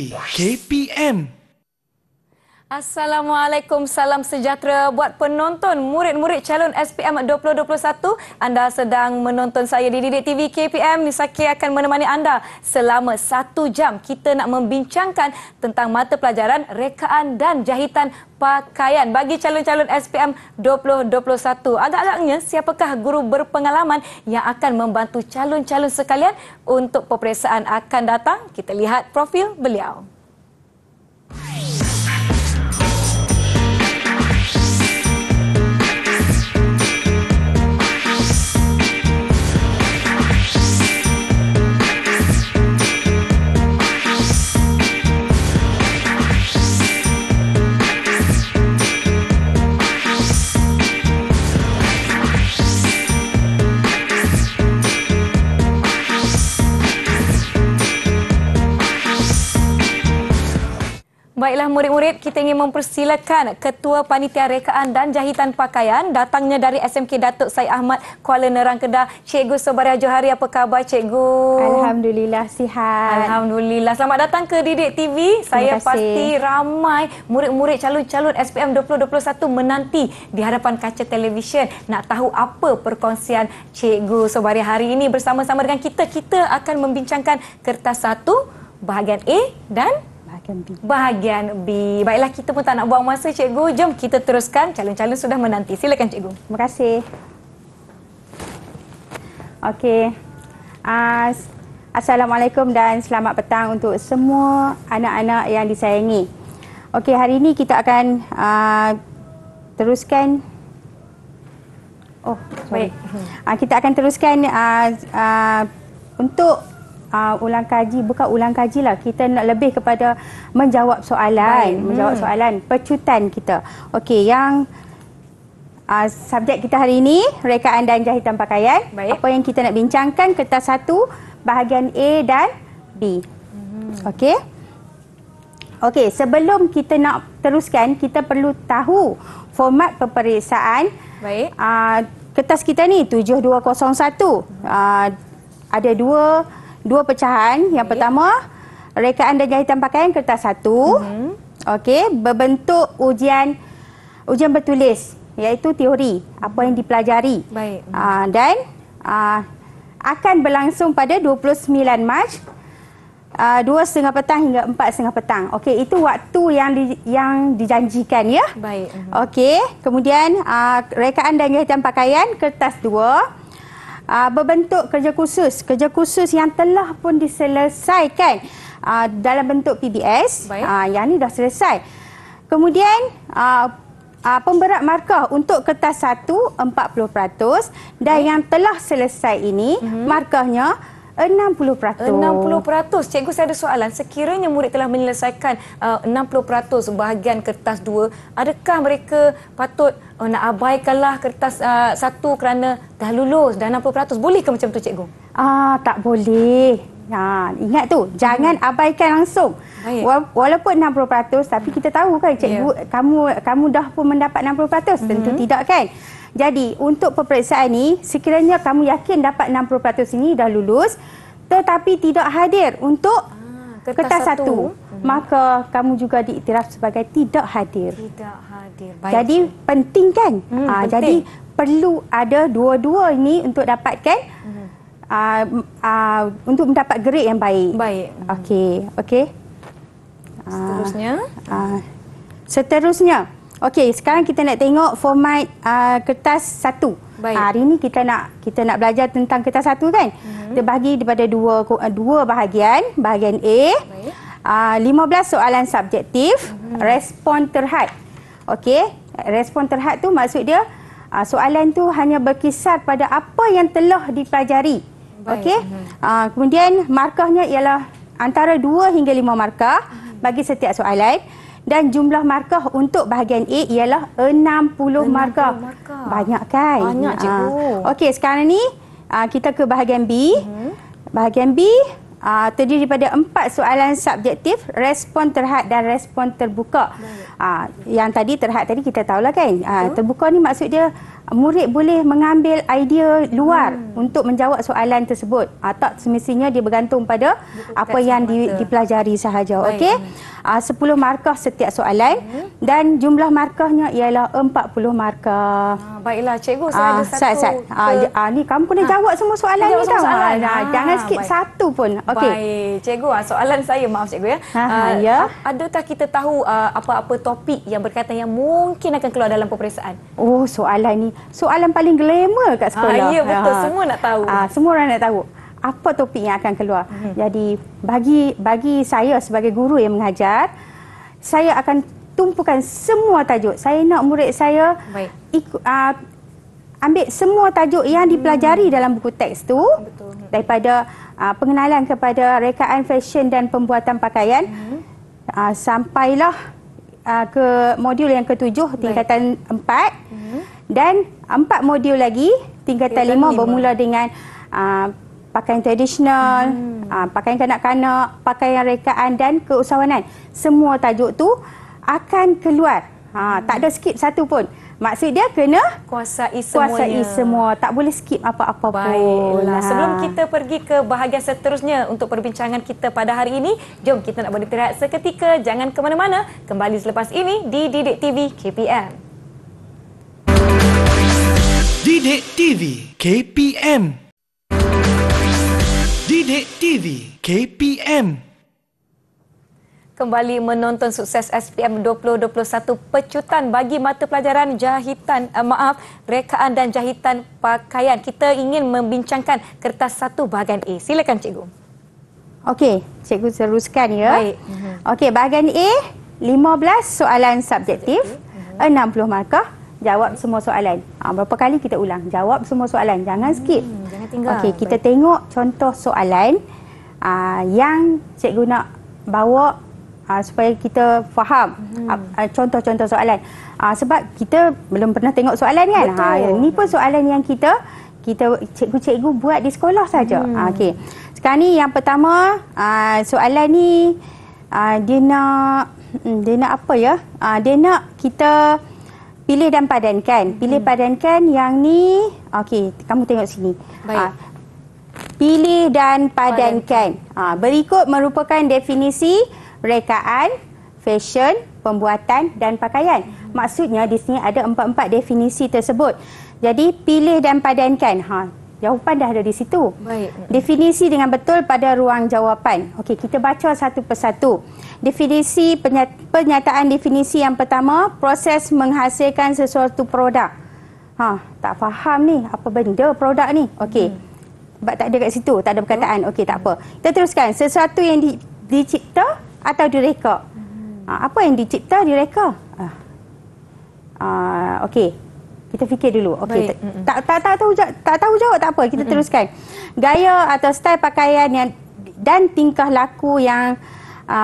TV KPM. Assalamualaikum, salam sejahtera buat penonton murid-murid calon SPM 2021. Anda sedang menonton saya di Didik TV KPM. Nisaki akan menemani anda selama 1 jam. Kita nak membincangkan tentang mata pelajaran rekaan dan jahitan pakaian bagi calon-calon SPM 2021. Agak-agaknya siapakah guru berpengalaman yang akan membantu calon-calon sekalian untuk peperiksaan akan datang? Kita lihat profil beliau. Baiklah murid-murid, kita ingin mempersilakan Ketua Panitia Rekaan dan Jahitan Pakaian datangnya dari SMK Datuk Syed Ahmad, Kuala Nerang, Kedah. Cikgu Sobariah Johari, apa khabar cikgu? Alhamdulillah sihat. Alhamdulillah. Selamat datang ke Didik TV. Saya pasti ramai murid-murid calon-calon SPM 2021 menanti di hadapan kaca televisyen nak tahu apa perkongsian Cikgu Sobariah hari ini bersama-sama dengan kita. Kita akan membincangkan kertas 1, bahagian A dan bahagian B. Baiklah, kita pun tak nak buang masa cikgu. Jom kita teruskan. Calon-calon sudah menanti. Silakan cikgu. Terima kasih. Okey. Assalamualaikum dan selamat petang untuk semua anak-anak yang disayangi. Okey, hari ini kita akan teruskan. Baik. Kita akan teruskan untuk ulang kaji, bukan ulang kaji lah. Kita nak lebih kepada menjawab soalan. Menjawab soalan pecutan kita. Okey, yang subjek kita hari ini, rekaan dan jahitan pakaian. Baik. Apa yang kita nak bincangkan, kertas 1, bahagian A dan B. Okey. Okey, sebelum kita nak teruskan, kita perlu tahu format peperiksaan. Baik. Kertas kita ni 7201. Ada dua pecahan. Yang pertama, rekaan dan jahitan pakaian kertas 1. Okey, berbentuk ujian bertulis, iaitu teori apa yang dipelajari. Baik. Dan akan berlangsung pada 29 Mac 2.30 petang hingga 4.30 petang. Okey, itu waktu yang dijanjikan ya. Baik. Okey, kemudian rekaan dan jahitan pakaian kertas 2. Berbentuk kerja khusus yang telah pun diselesaikan dalam bentuk PBS. Yang ni dah selesai. Kemudian pemberat markah untuk kertas 1 40% dan yang telah selesai ini markahnya 60%. 60%. Cikgu, saya ada soalan. Sekiranya murid telah menyelesaikan 60% bahagian kertas 2, adakah mereka patut nak abaikanlah kertas 1 kerana dah lulus, dah 60%? Boleh ke macam tu cikgu? Tak boleh. Ingat tu, jangan abaikan langsung. Baik. Walaupun 60%, tapi kita tahu kan cikgu, kamu dah pun mendapat 60%. Tentu tidak kan? Jadi, untuk peperiksaan ni, sekiranya kamu yakin dapat 60% ini dah lulus, tetapi tidak hadir untuk kertas 1, maka kamu juga diiktiraf sebagai tidak hadir. Tidak hadir. Baik. Jadi, penting kan? Penting. Jadi, perlu ada dua-dua ini untuk dapatkan, untuk mendapat grade yang baik. Baik. Okey. Seterusnya. Okey, sekarang kita nak tengok format kertas 1. Baik. Hari ini kita nak belajar tentang kertas 1 kan. Terbahagi daripada dua bahagian. Bahagian A, 15 soalan subjektif, respon terhad. Okey, respon terhad tu maksud dia soalan tu hanya berkisar pada apa yang telah dipelajari. Okey. Kemudian markahnya ialah antara 2 hingga 5 markah bagi setiap soalan. Dan jumlah markah untuk bahagian A ialah 60 markah. Banyak kan? Banyak cikgu. Okey, sekarang ni kita ke bahagian B. Bahagian B terdiri daripada 4 soalan subjektif, respon terhad dan respon terbuka. Yang tadi terhad tadi kita tahulah kan. Terbuka ni maksud dia murid boleh mengambil idea luar untuk menjawab soalan tersebut. Tak semestinya dia bergantung pada apa yang dipelajari sahaja. Okey. 10 markah setiap soalan dan jumlah markahnya ialah 40 markah. Baiklah cikgu, saya ada satu. Ni kamu kena jawab semua soalan ni tau. Jangan skip satu pun. Okey. Baik, cikgu, soalan saya, maaf cikgu ya. Adakah kita tahu apa-apa topik yang berkaitan yang mungkin akan keluar dalam peperiksaan? Oh, soalan ni soalan paling glamour kat sekolah. Ya, betul. Semua nak tahu. Semua orang nak tahu apa topik yang akan keluar. Jadi bagi saya sebagai guru yang mengajar, saya akan tumpukan semua tajuk. Saya nak murid saya ambil semua tajuk yang dipelajari dalam buku teks tu. Betul. Daripada pengenalan kepada rekaan fashion dan pembuatan pakaian, sampailah ke modul yang ke-7 tingkatan 4. Dan 4 modul lagi tingkatan 5 bermula dengan pakaian tradisional, pakaian kanak-kanak, pakaian rekaan dan keusahawanan. Semua tajuk tu akan keluar. Tak ada skip satu pun. Maksud dia kena kuasai semuanya. Semua. Tak boleh skip apa-apa pun. Baiklah. Sebelum kita pergi ke bahagian seterusnya untuk perbincangan kita pada hari ini, jom kita nak beristirahat seketika. Jangan ke mana-mana. Kembali selepas ini di Didik TV KPM. Didik TV KPM. Didik TV KPM. Kembali menonton sukses SPM 2021 pecutan bagi mata pelajaran rekaan dan jahitan pakaian. Kita ingin membincangkan kertas 1 bahagian A. Silakan cikgu. Okey, cikgu teruskan ya. Baik. Okey, bahagian A 15 soalan subjektif, 60 markah. Jawab semua soalan. Berapa kali kita ulang? Jawab semua soalan. Jangan skip. Jangan tinggal. Okey, kita tengok contoh soalan yang cikgu nak bawa supaya kita faham contoh-contoh soalan. Sebab kita belum pernah tengok soalan kan? Ini pun soalan yang kita cikgu-cikgu buat di sekolah saja. Okey. Sekarang ni yang pertama, soalan ni dia nak apa ya? Dia nak kita pilih dan padankan. Pilih padankan yang ni. Okey, kamu tengok sini. Baik. Pilih dan padankan. Berikut merupakan definisi rekaan, fashion, pembuatan dan pakaian. Maksudnya di sini ada 44 definisi tersebut. Jadi pilih dan padankan. Jawapan dah ada di situ. Baik. Definisi dengan betul pada ruang jawapan. Okey, kita baca satu persatu. Definisi pernyataan definisi yang pertama, proses menghasilkan sesuatu produk. Tak faham ni apa benda produk ni. Okey. Sebab tak ada kat situ, tak ada perkataan. Okey, tak apa. Kita teruskan. Sesuatu yang dicipta atau direka. Apa yang dicipta, direka? Okey. Kita fikir dulu. Okey. Tak tahu jawab tak apa. Kita teruskan. Gaya atau style pakaian yang dan tingkah laku yang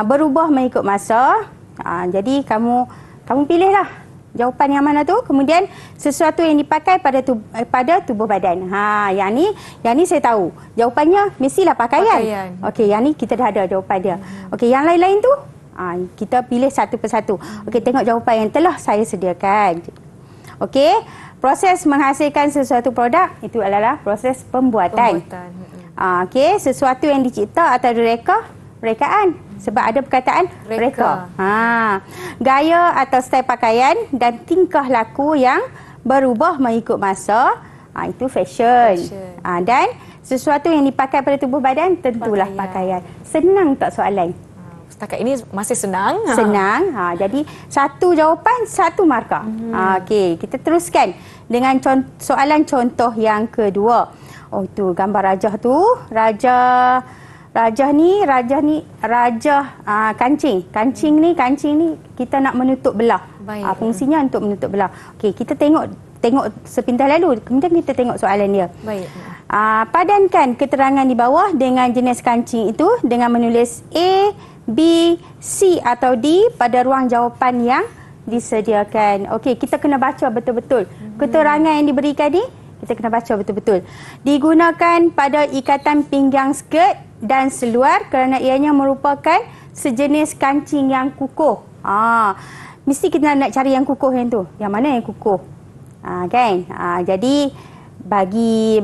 berubah mengikut masa. Jadi kamu pilihlah jawapan yang mana tu. Kemudian sesuatu yang dipakai pada tubuh badan. Yang ni saya tahu. Jawapannya mestilah pakaian. Okey, yang ni kita dah ada jawapan dia. Okey, yang lain-lain tu kita pilih satu persatu. Okey, tengok jawapan yang telah saya sediakan. Okey, proses menghasilkan sesuatu produk itu adalah proses pembuatan. Okey, sesuatu yang dicipta atau direka, rekaan. Sebab ada perkataan reka. Gaya atau style pakaian dan tingkah laku yang berubah mengikut masa, itu fashion. Dan sesuatu yang dipakai pada tubuh badan tentulah pakaian. Senang tak soalan? Setakat ini masih senang. Senang. Jadi satu jawapan, satu markah. Okey, kita teruskan dengan soalan contoh yang kedua. Oh, tu gambar rajah tu. Rajah ni kancing. Kancing ni kita nak menutup belah. Fungsinya untuk menutup belah. Okey, kita tengok sepintas lalu. Kemudian kita tengok soalan dia. Baik. Padankan keterangan di bawah dengan jenis kancing itu dengan menulis A, B, C atau D pada ruang jawapan yang disediakan. Okey, kita kena baca betul-betul. Keterangan yang diberikan ni kita kena baca betul-betul. Digunakan pada ikatan pinggang skirt dan seluar kerana ianya merupakan sejenis kancing yang kukuh. Mesti kita nak cari yang kukuh yang tu. Yang mana yang kukuh? Kan? Jadi bagi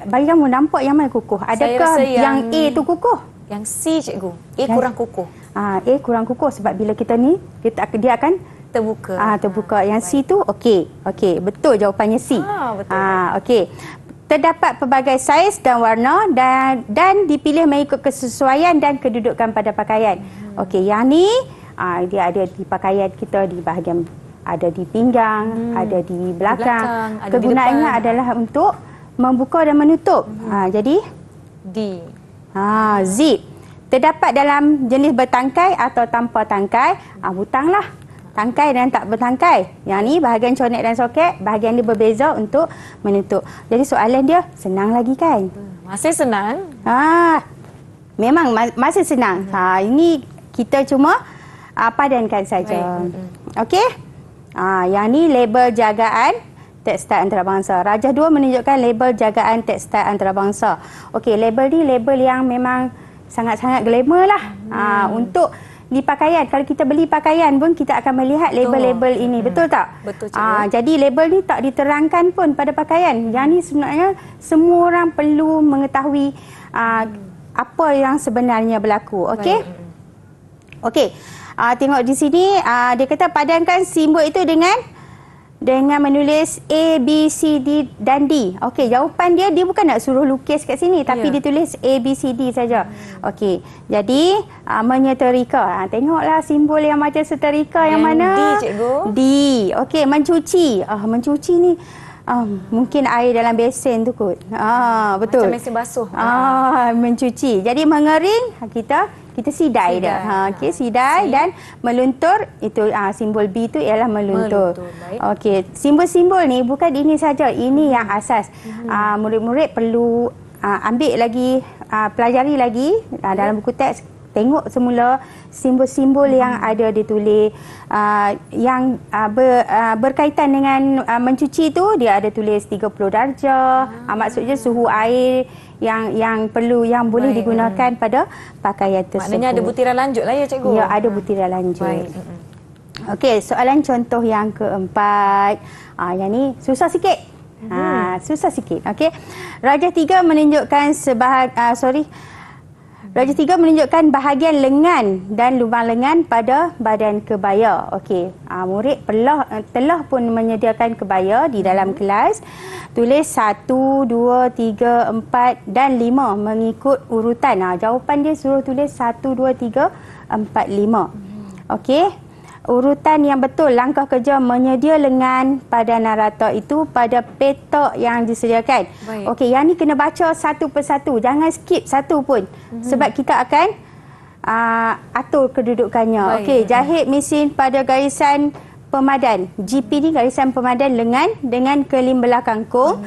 kamu nampak yang mana kukuh? Adakah yang A tu kukuh? Yang C, cikgu. A kurang kukuh. A kurang kukuh sebab bila dia akan Terbuka. Terbuka. Yang C tu okey. Okey, betul jawapannya C. Betul. Okey. Terdapat pelbagai saiz dan warna dan dipilih mengikut kesesuaian dan kedudukan pada pakaian. Okey, yang ni dia ada di pakaian kita di bahagian, ada di pinggang, ada di belakang. Ada Kegunaannya di depan. adalah untuk membuka dan menutup. Jadi D. zip. Terdapat dalam jenis bertangkai atau tanpa tangkai. Butanglah. Tangkai dan tak bertangkai. Yang ni bahagian conet dan soket, bahagian dia berbeza untuk menutup. Jadi soalan dia senang lagi kan? Masih senang. Memang masih senang. Ini kita cuma padankan saja. Okey? Yang ni label jagaan tekstil antarabangsa. Rajah 2 menunjukkan label jagaan tekstil antarabangsa. Okey, label ni label yang memang sangat-sangat glamour lah. Untuk di pakaian, kalau kita beli pakaian pun kita akan melihat label-label ini. Betul tak? Betul, cikgu. Jadi label ni tak diterangkan pun pada pakaian. Yang ni sebenarnya semua orang perlu mengetahui apa yang sebenarnya berlaku. Okey? Okey. Tengok di sini dia kata padankan simbol itu dengan menulis A, B, C, D dan D. Okey, jawapan dia bukan nak suruh lukis kat sini, tapi dia tulis A, B, C, D saja. Okey, jadi menyetrika. Tengoklah simbol yang macam setrika yang mana? D, cikgu. D. Okey, mencuci. Mencuci ni mungkin air dalam besen tu kot. Betul. Macam mesin basuh. Mencuci. Jadi mengering, kita sidai dah. Okey, sidai dan meluntur, itu simbol B tu ialah meluntur. Okey, simbol-simbol ni bukan ini saja, ini yang asas. Murid-murid perlu ambil lagi, pelajari lagi dalam buku teks. Tengok semula simbol-simbol yang ada ditulis, yang berkaitan dengan mencuci tu, dia ada tulis 30 darjah. Maksudnya suhu air yang boleh digunakan pada pakaian tersebut. Maknanya ada butiran lanjut lah ya, cikgu? Ya, ada butiran lanjut. Okey, soalan contoh yang keempat. Yang ni susah sikit. Susah sikit. Okey. Rajah 3 menunjukkan Rajah 3 menunjukkan bahagian lengan dan lubang lengan pada badan kebaya. Okey, murid telah pun menyediakan kebaya di dalam kelas. Tulis 1, 2, 3, 4 dan 5 mengikut urutan. Jawapan dia suruh tulis 1, 2, 3, 4, 5. Okey. Urutan yang betul, langkah kerja menyedia lengan pada narata itu pada petak yang disediakan. Okey, yang ni kena baca satu persatu. Jangan skip satu pun. Sebab kita akan atur kedudukannya. Okey, jahit mesin pada garisan pemadan. GP ni garisan pemadan lengan dengan kelim belah kangkung.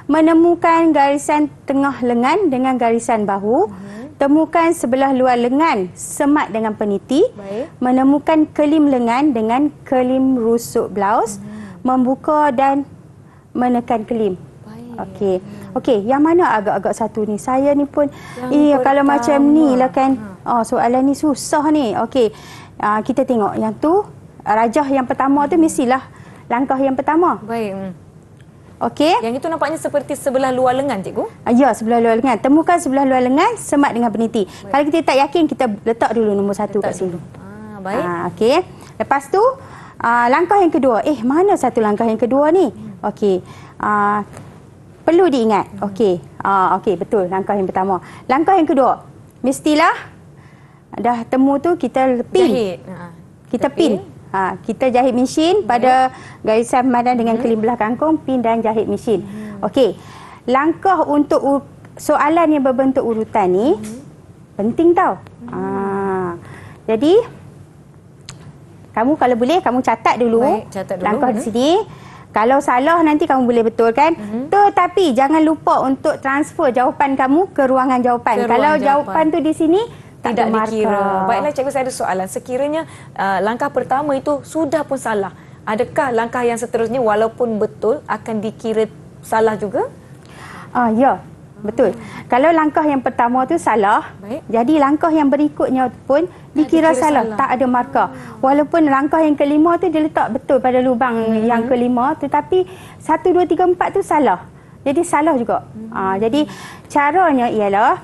Menemukan garisan tengah lengan dengan garisan bahu. Temukan sebelah luar lengan semat dengan peniti. Menemukan kelim lengan dengan kelim rusuk blaus. Membuka dan menekan kelim. Okey. Okey, yang mana agak-agak satu ni? Saya ni pun kalau macam ni lah kan. Soalan ni susah ni. Okey. Kita tengok yang tu, rajah yang pertama tu mestilah langkah yang pertama. Okey. Yang itu nampaknya seperti sebelah luar lengan, cikgu? Ya, sebelah luar lengan. Temukan sebelah luar lengan semat dengan peniti. Kalau kita tak yakin, kita letak dulu nombor 1 kat sini. Baik. Okey. Lepas tu, langkah yang kedua. Mana satu langkah yang kedua ni? Okey. Perlu diingat. Okey. Okey, betul. Langkah yang pertama. Langkah yang kedua. Mestilah dah temu tu, kita pin. Jahit. Kita pin. Kita jahit mesin pada garisan pemadan dengan kelim belah kangkung, pin dan jahit mesin. Okey. Langkah untuk soalan yang berbentuk urutan ni penting tau. Jadi kamu kalau boleh kamu catat dulu. Langkah di sini. Kalau salah nanti kamu boleh betulkan. Tetapi jangan lupa untuk transfer jawapan kamu ke ruangan jawapan. Kalau jawapan tu di sini tidak dikira. Baiklah, cikgu, saya ada soalan. Sekiranya langkah pertama itu sudah pun salah, adakah langkah yang seterusnya walaupun betul akan dikira salah juga? Ya, betul. Kalau langkah yang pertama tu salah, jadi langkah yang berikutnya pun dikira salah. Tak ada markah. Walaupun langkah yang kelima tu dia letak betul pada lubang yang kelima, tetapi 1, 2, 3, 4 tu salah. Jadi salah juga. Jadi caranya ialah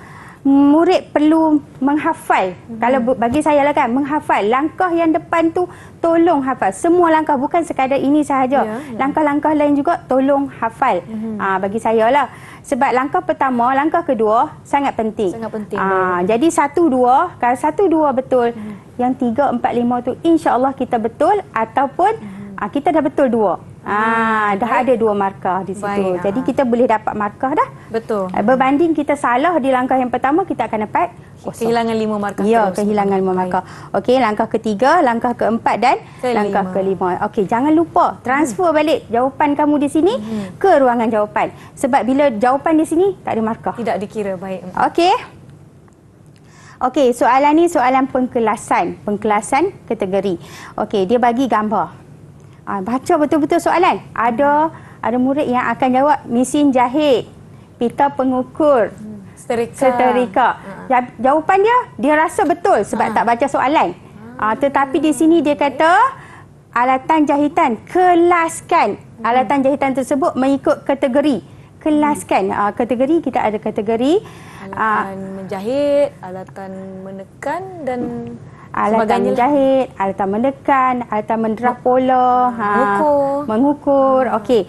murid perlu menghafal. Kalau bagi saya lah kan, menghafal. Langkah yang depan tu tolong hafal. Semua langkah, bukan sekadar ini sahaja. Langkah-langkah lain juga tolong hafal. Bagi saya lah. Sebab langkah pertama, langkah kedua sangat penting. Sangat penting. Jadi 1, 2, kalau 1, 2 betul, yang 3, 4, 5 tu insya-Allah kita betul ataupun kita dah betul 2. Dah ada 2 markah di situ. Baik, jadi kita boleh dapat markah dah. Betul. Berbanding kita salah di langkah yang pertama, kita akan dapat kosong. Kehilangan 5 markah. Ya, terus. kehilangan 5 markah. Okey, langkah ketiga, langkah keempat dan langkah kelima. Okey, jangan lupa transfer balik jawapan kamu di sini ke ruangan jawapan. Sebab bila jawapan di sini tak ada markah. Tidak dikira. Baik. Okey. Okey, soalan ni soalan pengkelasan kategori. Okey, dia bagi gambar. Baca betul-betul soalan. Ada murid yang akan jawab mesin jahit, pita pengukur, seterika. Jawapan dia rasa betul sebab tak baca soalan. Tetapi di sini dia kata alatan jahitan, kelaskan. Alatan jahitan tersebut mengikut kategori. Kelaskan. Kategori, kita ada kategori alatan menjahit, alatan menekan dan alatan menjahit, alatan menekan, alatan menderah pola, mengukur. Okey,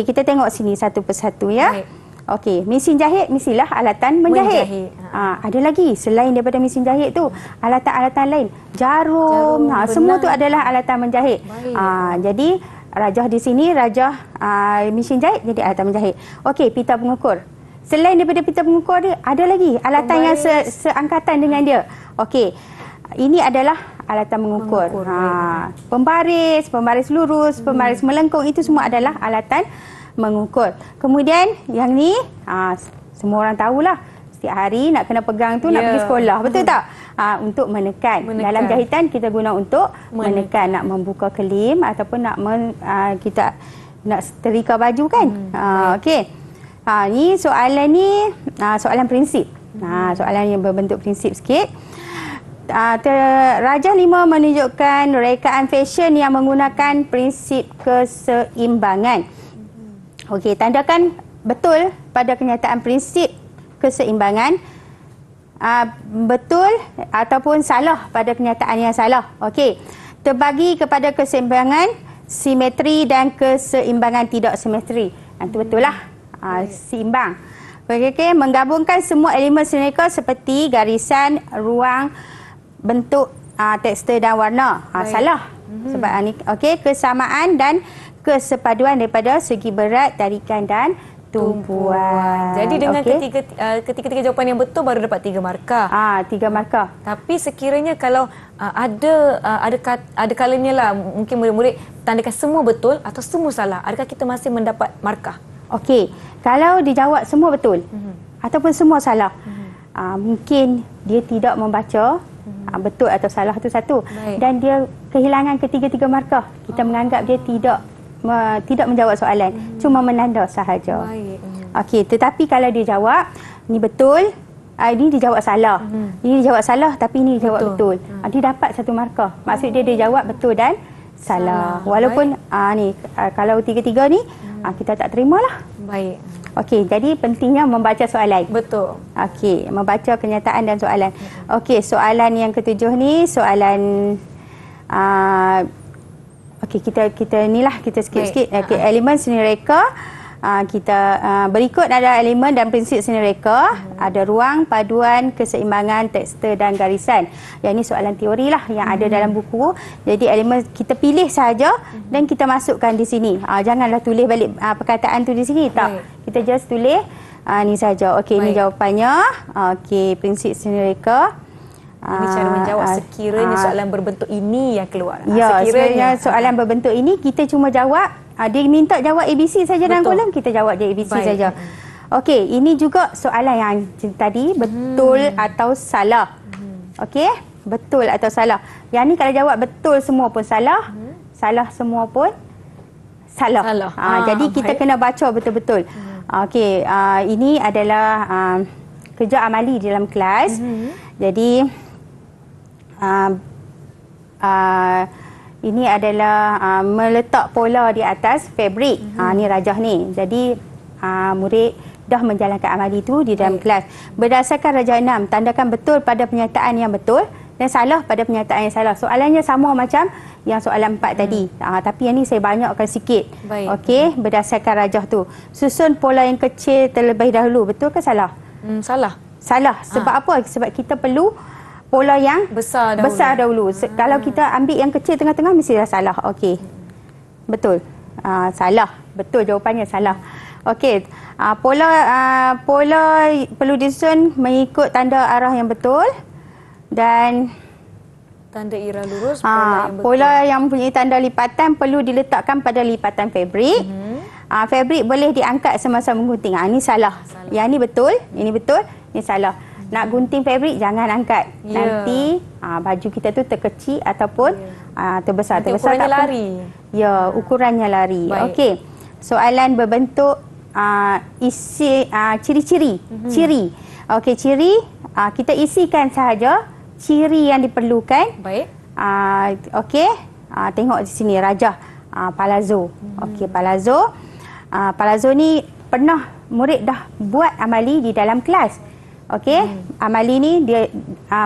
kita tengok sini satu persatu ya. Okey, mesin jahit mestilah alatan menjahit. Ada lagi selain daripada mesin jahit tu, alatan-alatan lain, jarum, semua tu adalah alatan menjahit. Jadi rajah di sini mesin jahit jadi alatan menjahit. Okey, pita pengukur. Selain daripada pita pengukur dia, ada lagi alatan yang seangkatan dengan dia. Okey. Ini adalah alatan mengukur. Pembaris lurus, pembaris melengkung, itu semua adalah alatan mengukur. Kemudian yang ni, semua orang tahulah. Setiap hari nak kena pegang tu, nak pergi sekolah. Betul tak? Untuk menekan. Dalam jahitan kita guna untuk menekan. Nak membuka kelim ataupun kita nak setrika baju kan. Okey. Ni soalan ni, soalan prinsip. Soalan yang berbentuk prinsip sikit. Rajah 5 menunjukkan rekaan fashion yang menggunakan prinsip keseimbangan. Okey, tandakan betul pada kenyataan prinsip keseimbangan. Betul ataupun salah pada kenyataan yang salah. Okey, terbagi kepada keseimbangan, simetri dan keseimbangan tidak simetri. Itu betul lah. Seimbang. Okey, menggabungkan semua elemen sinerika seperti garisan, ruang, bentuk, tekstur dan warna. Salah. Sebab ni okey, kesamaan dan kesepaduan daripada segi berat, tarikan dan tumpuan. Jadi dengan ketiga jawapan yang betul baru dapat 3 markah. 3 markah. Tapi sekiranya kalau ada kalanya lah mungkin murid-murid tandakan semua betul atau semua salah, adakah kita masih mendapat markah? Okey, kalau dijawab semua betul ataupun semua salah, mungkin dia tidak membaca betul atau salah tu satu. Dan dia kehilangan ketiga-tiga markah. Kita menganggap dia tidak menjawab soalan, cuma menanda sahaja. Okey, tetapi kalau dia jawab ni betul, ini dijawab salah. Ini dijawab salah tapi ini dijawab betul. Dia dapat 1 markah. Maksud dia jawab betul dan salah. Walaupun kalau tiga-tiga ni kita tak terimalah. Baik. Okey, jadi pentingnya membaca soalan. Betul. Okey, membaca kenyataan dan soalan. Okey, soalan yang ketujuh ni soalan okey, kita inilah kita sikit-sikit. Okey, elemen seni reka. Kita berikut ada elemen dan prinsip seni reka, ada ruang, paduan, keseimbangan, tekstur dan garisan. Yang ini soalan teori lah yang ada dalam buku. Jadi elemen kita pilih saja dan kita masukkan di sini. Janganlah tulis balik perkataan tu di sini, tak. Kita just tulis ni saja. Okey, ini jawapannya. Okey, prinsip seni reka. Ini cara menjawab sekiranya soalan berbentuk ini yang keluar. Ya, sekiranya soalan berbentuk ini kita cuma jawab. Dia minta jawab ABC saja dalam kolom, kita jawab je ABC saja. Okey, ini juga soalan yang tadi betul atau salah. Okey, betul atau salah. Yang ni kalau jawab betul semua pun salah, salah semua pun salah. Jadi kita kena baca betul-betul. Okey, ini adalah kerja amali di dalam kelas. Jadi Ini adalah meletak pola di atas fabrik. Ni rajah ni. Jadi murid dah menjalankan amali itu di dalam kelas. Berdasarkan rajah 6, tandakan betul pada pernyataan yang betul dan salah pada pernyataan yang salah. Soalannya sama macam yang soalan 4 tadi. Tapi yang ni saya banyakkan sikit. Okey, berdasarkan rajah tu. Susun pola yang kecil terlebih dahulu. Betul ke salah? Salah. Salah. Sebab apa? Sebab kita perlu pola yang besar dahulu. Kalau kita ambil yang kecil tengah-tengah mesti dah salah. Okey. Betul. Salah. Betul jawapannya salah. Okey. Pola perlu disusun mengikut tanda arah yang betul dan tanda irah lurus pola yang mempunyai tanda lipatan perlu diletakkan pada lipatan fabrik. Fabrik boleh diangkat semasa menggunting. Ini salah. Yang ni betul, ini betul, ini salah. Nak gunting fabrik jangan angkat. Nanti baju kita tu terkecil ataupun terbesar. Nanti ukurannya lari. Ya, ukurannya lari. Okey. Soalan berbentuk isi ciri-ciri. Ciri. Okey, ciri kita isikan sahaja ciri yang diperlukan. Baik. Okey. Tengok di sini rajah palazzo. Okey, palazzo. Palazzo ni pernah murid dah buat amali di dalam kelas. Okey, amali ni dia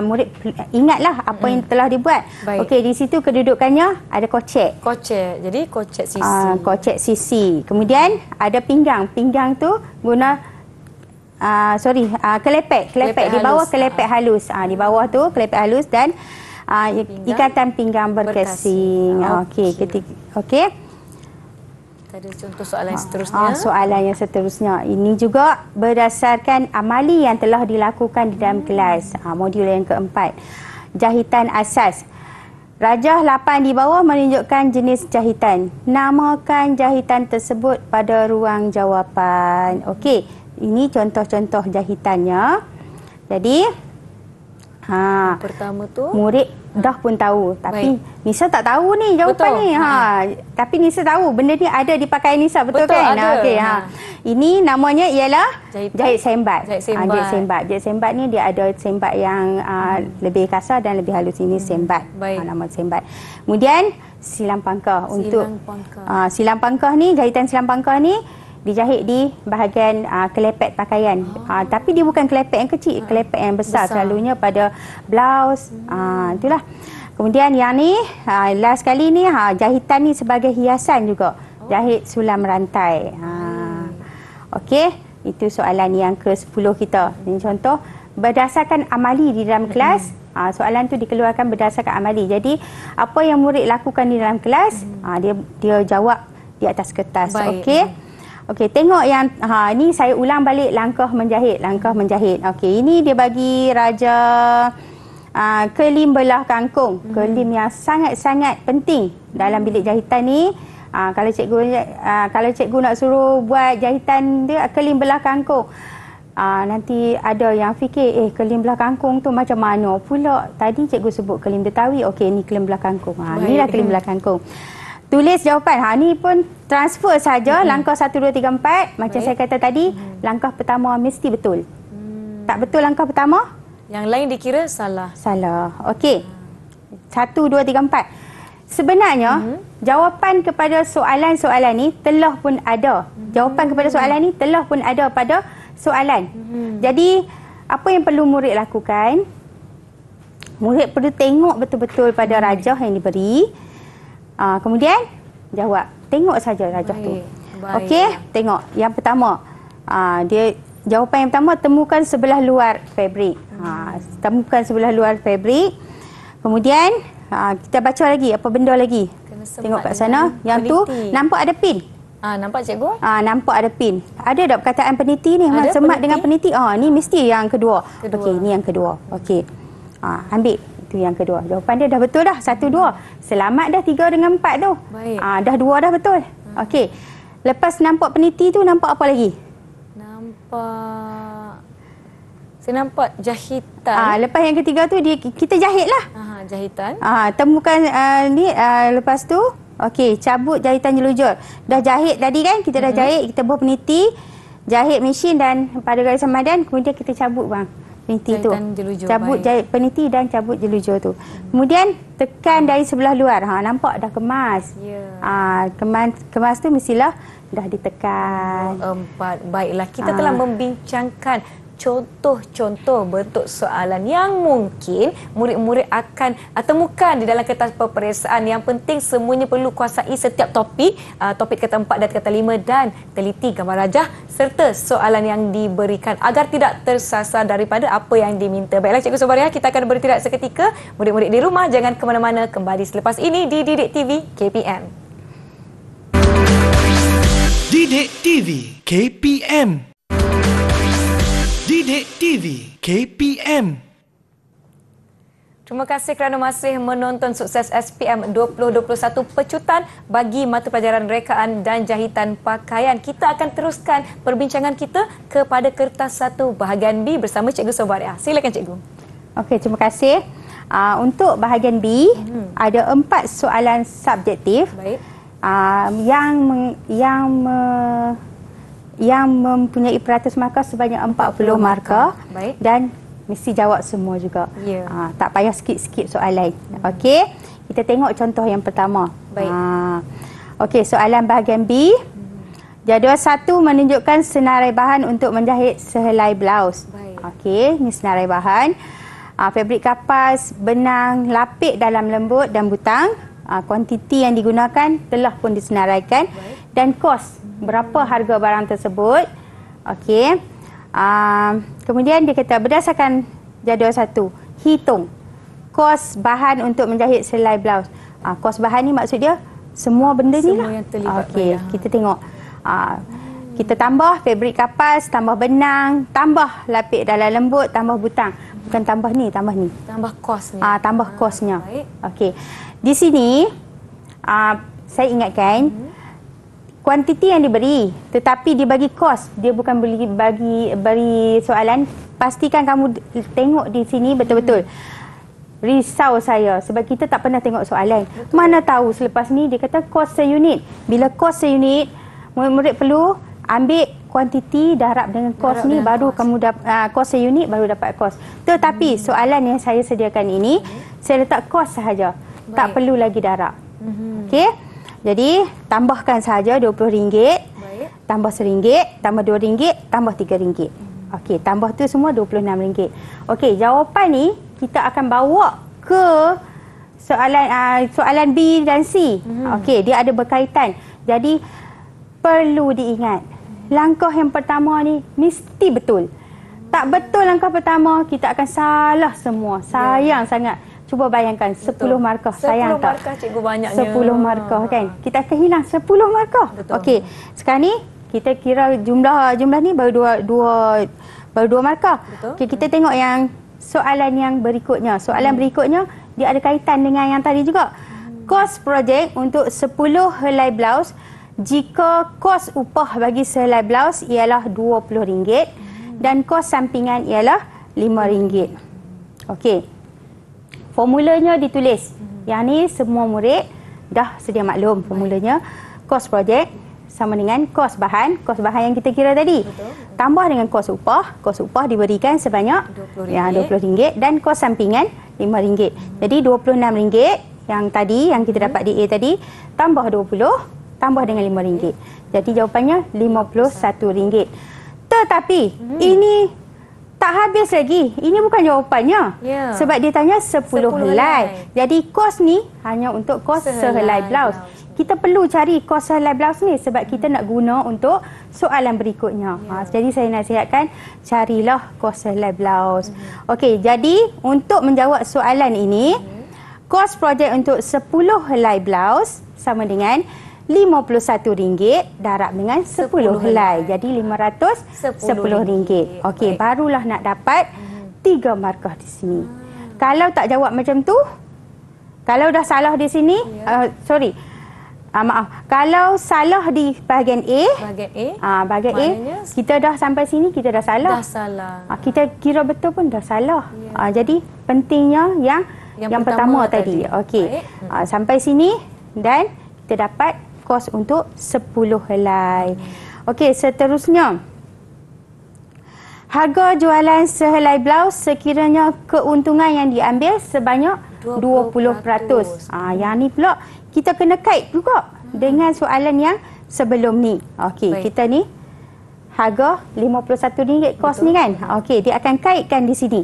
murid ingatlah apa yang telah dibuat. Okey, di situ kedudukannya ada kocek. Kocek. Jadi kocek sisi. Kocek sisi. Kemudian ada pinggang. Pinggang tu guna kelepek di bawah kelepek halus. Di bawah tu kelepek halus dan ikatan pinggang berkasing. Okey, okey. Ada contoh soalan yang seterusnya. Soalan yang seterusnya. Ini juga berdasarkan amali yang telah dilakukan di dalam kelas. Modul yang keempat. Jahitan asas. Rajah 8 di bawah menunjukkan jenis jahitan. Namakan jahitan tersebut pada ruang jawapan. Okey. Ini contoh-contoh jahitannya. Jadi, yang pertama tu murid dah pun tahu. Tapi Nisa tak tahu ni jawapan ni. Tapi Nisa tahu benda ni ada di pakaian Nisa. Betul kan? Ada. Okey. Ini namanya ialah jahit sembat. Jahit sembat ni dia ada sembat yang lebih kasar dan lebih halus. Ini sembat. Nama sembat. Kemudian silang pangkah. Silang pangkah ni, jahitan silang pangkah ni dijahit di bahagian kelepek pakaian. Tapi dia bukan kelepek yang kecil, kelepek yang besar. Selalunya pada blouse. Itulah. Kemudian yang ni, last kali ni, jahitan ni sebagai hiasan juga. Jahit sulam rantai. Okey, itu soalan yang ke-10 kita. Ini contoh, berdasarkan amali di dalam kelas, soalan tu dikeluarkan berdasarkan amali. Jadi, apa yang murid lakukan di dalam kelas, dia jawab di atas kertas. Okey. Okey, tengok yang ni saya ulang balik langkah menjahit. Okey, ini dia bagi raja kelim belah kangkung. Kelim yang sangat-sangat penting dalam bilik jahitan ni. Kalau cikgu nak suruh buat jahitan dia kelim belah kangkung. Nanti ada yang fikir kelim belah kangkung tu macam mana pula? Tadi cikgu sebut kelim Betawi. Okey, ni kelim belah kangkung. Inilah kelim belah kangkung. Tulis jawapan. Ni pun transfer saja langkah 1, 2, 3, 4. Macam saya kata tadi, langkah pertama mesti betul. Tak betul langkah pertama? Yang lain dikira salah. Salah. Okey. 1, 2, 3, 4. Sebenarnya, jawapan kepada soalan-soalan ni telah pun ada. Jawapan kepada soalan ni telah pun ada pada soalan. Jadi, apa yang perlu murid lakukan? Murid perlu tengok betul-betul pada rajah yang diberi. Kemudian jawab. Tengok saja rajah tu. Okey, tengok. Yang pertama, jawapan yang pertama, temukan sebelah luar fabrik. Temukan sebelah luar fabrik. Kemudian kita baca lagi, apa benda lagi? Tengok kat sana. Yang tu nampak ada pin. Nampak cikgu? Nampak ada pin. Ada tak perkataan peniti ni? Semat dengan peniti. Ni mesti yang kedua. Okey, ni yang kedua. Okey. Ambil. Itu yang kedua. Jawapan dia dah betul dah. 1, 2. Selamat dah 3 dengan 4 tu. Dah 2 dah betul. Okey. Lepas nampak peniti tu, nampak apa lagi? Saya nampak jahitan. Lepas yang ketiga tu, kita jahit lah. Jahitan. Temukan ni. Lepas tu, okey, cabut jahitan jelujur. Dah jahit tadi kan? Kita dah jahit. Kita buat peniti. Jahit mesin dan pada garisan madan. Kemudian kita cabut bang. peniti tu. Jahitan jelujur, Cabut baik. peniti dan cabut jelujur tu. Kemudian tekan dari sebelah luar. Nampak dah kemas. Ya. Kemas tu mestilah dah ditekan. 4. Baiklah, kita telah membincangkan contoh-contoh bentuk soalan yang mungkin murid-murid akan temukan di dalam kertas peperiksaan. Yang penting semuanya perlu kuasai setiap topik, topik kata 4 dan kata 5, dan teliti gambar rajah serta soalan yang diberikan agar tidak tersasar daripada apa yang diminta. Baiklah Cikgu Sobariah, kita akan beristirahat seketika. Murid-murid di rumah jangan ke mana-mana, kembali selepas ini di Didik TV KPM. Didik TV KPM. Didik TV KPM. Terima kasih kerana masih menonton Sukses SPM 2021 pecutan bagi mata pelajaran rekaan dan jahitan pakaian. Kita akan teruskan perbincangan kita kepada kertas 1 bahagian B bersama Cikgu Sobariah. Silakan Cikgu. Okey, terima kasih. Untuk bahagian B, ada 4 soalan subjektif. Baik. Yang mempunyai peratus markah sebanyak 40 markah. Baik. Dan mesti jawab semua juga. Ya. Tak payah skip soalan. Okey, kita tengok contoh yang pertama. Baik. Okey, soalan bahagian B. Jadual 1 menunjukkan senarai bahan untuk menjahit sehelai blaus. Baik. Okey, ini senarai bahan. Fabrik kapas, benang, lapik dalam lembut dan butang. Kuantiti yang digunakan telah pun disenaraikan. Baik. Dan kos, berapa harga barang tersebut. Okey. Kemudian dia kata berdasarkan jadual 1, hitung kos bahan untuk menjahit selai blaus. Kos bahan ni maksud dia semua benda ni lah. Semua yang terlibat. Okey, kita tengok. Kita tambah fabrik kapas, tambah benang, tambah lapik dalam lembut, tambah butang. Bukan tambah ni. Tambah kosnya. Tambah kosnya. Baik. Okey. Di sini saya ingatkan kuantiti yang diberi, tetapi dibagi kos. Dia bukan beri soalan. Pastikan kamu tengok di sini betul-betul. Risau saya sebab kita tak pernah tengok soalan. Betul. Mana tahu selepas ni dia kata kos seunit. Bila kos seunit, murid-murid perlu ambil kuantiti darab dengan kos ni, baru kamu dapat kos seunit, baru dapat kos. Tetapi soalan yang saya sediakan ini, saya letak kos sahaja. Tak perlu lagi darab. Okey. Jadi, tambahkan sahaja RM20, Baik. tambah RM1, tambah RM2, tambah RM3. Okey, tambah tu semua RM26. Okey, jawapan ni kita akan bawa ke soalan B dan C. Okey, dia ada berkaitan. Jadi, perlu diingat. Langkah yang pertama ni mesti betul. Tak betul langkah pertama, kita akan salah semua. Sayang sangat. Cuba bayangkan 10 markah. Sayang 10 markah cikgu banyaknya. 10 markah kan. Kita akan hilang 10 markah. Okey. Sekarang ni kita kira jumlah ni baru dua markah. Okey, kita tengok yang soalan yang berikutnya. Soalan berikutnya dia ada kaitan dengan yang tadi juga. Kos projek untuk 10 helai blaus jika kos upah bagi sehelai blaus ialah RM20 dan kos sampingan ialah RM5. Okey. Formulanya ditulis. Yang ni semua murid dah sedia maklum formulanya. Kos projek sama dengan kos bahan yang kita kira tadi. Betul. Tambah dengan kos upah. Kos upah diberikan sebanyak RM20 dan kos sampingan RM5. Jadi RM26 yang tadi, yang kita dapat di A tadi, tambah 20, tambah dengan RM5. Jadi jawapannya RM51. Tetapi ini tak habis lagi. Ini bukan jawapannya. Sebab dia tanya 10 helai. Jadi kos ni hanya untuk kos sehelai blaus. Kita perlu cari kos sehelai blaus ni sebab kita nak guna untuk soalan berikutnya. Jadi saya nasihatkan carilah kos sehelai blaus. Okey, jadi untuk menjawab soalan ini, kos projek untuk 10 helai blaus sama dengan RM51 darab dengan 10 helai. Jadi RM510. Okey, barulah nak dapat 3 markah di sini. Kalau tak jawab macam tu, kalau dah salah di sini, kalau salah di bahagian A, bahagian A, kita dah sampai sini, kita dah salah. Kita kira betul pun dah salah. Jadi pentingnya yang pertama tadi. Okey. Sampai sini dan kita dapat kos untuk 10 helai. Okey, seterusnya. Harga jualan sehelai blaus sekiranya keuntungan yang diambil sebanyak 20%. Yang ni pula kita kena kait juga dengan soalan yang sebelum ni. Okey, kita ni harga RM51 kos ni kan. Okey, dia akan kaitkan di sini.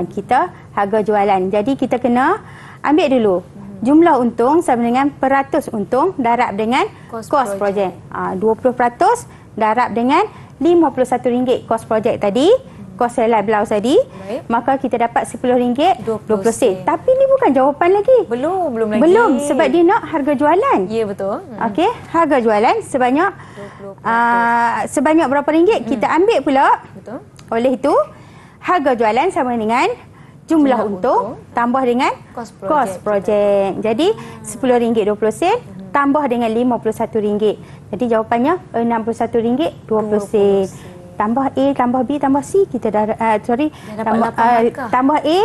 Kita harga jualan. Jadi kita kena ambil dulu jumlah untung sama dengan peratus untung darab dengan kos projek. 20% darab dengan RM51 kos projek tadi, kos helai blouse tadi. Maka kita dapat RM10 20 sen. Tapi ni bukan jawapan lagi. Belum lagi. Belum, sebab dia nak harga jualan. Ya, betul. Okey, harga jualan sebanyak sebanyak berapa ringgit kita ambil pula. Betul. Oleh itu, harga jualan sama dengan jumlah untung tambah dengan kos projek. Jadi RM10 20 sen tambah dengan RM51. Jadi jawapannya RM61 20 sen. Tambah A, tambah B, tambah C, kita dah tambah A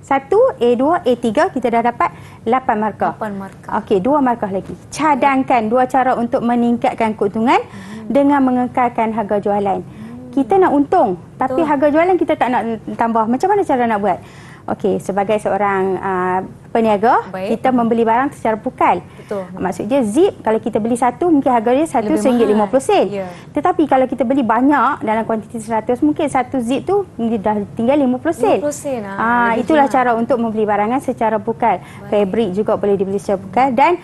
1, A2, A3, kita dah dapat 8 markah. 8 markah. Okey, 2 markah lagi. Cadangkan 2 cara untuk meningkatkan keuntungan dengan mengekalkan harga jualan. Kita nak untung, tapi harga jualan kita tak nak tambah. Macam mana cara nak buat? Okey, sebagai seorang peniaga, kita membeli barang secara pukal. Betul. Maksudnya zip, kalau kita beli satu, mungkin harganya RM1.50. Ya. Tetapi kalau kita beli banyak dalam kuantiti 100, mungkin satu zip tu dah tinggal 50 sen. 50 sen. Itulah cara untuk membeli barangan secara pukal. Fabric juga boleh dibeli secara pukal. Dan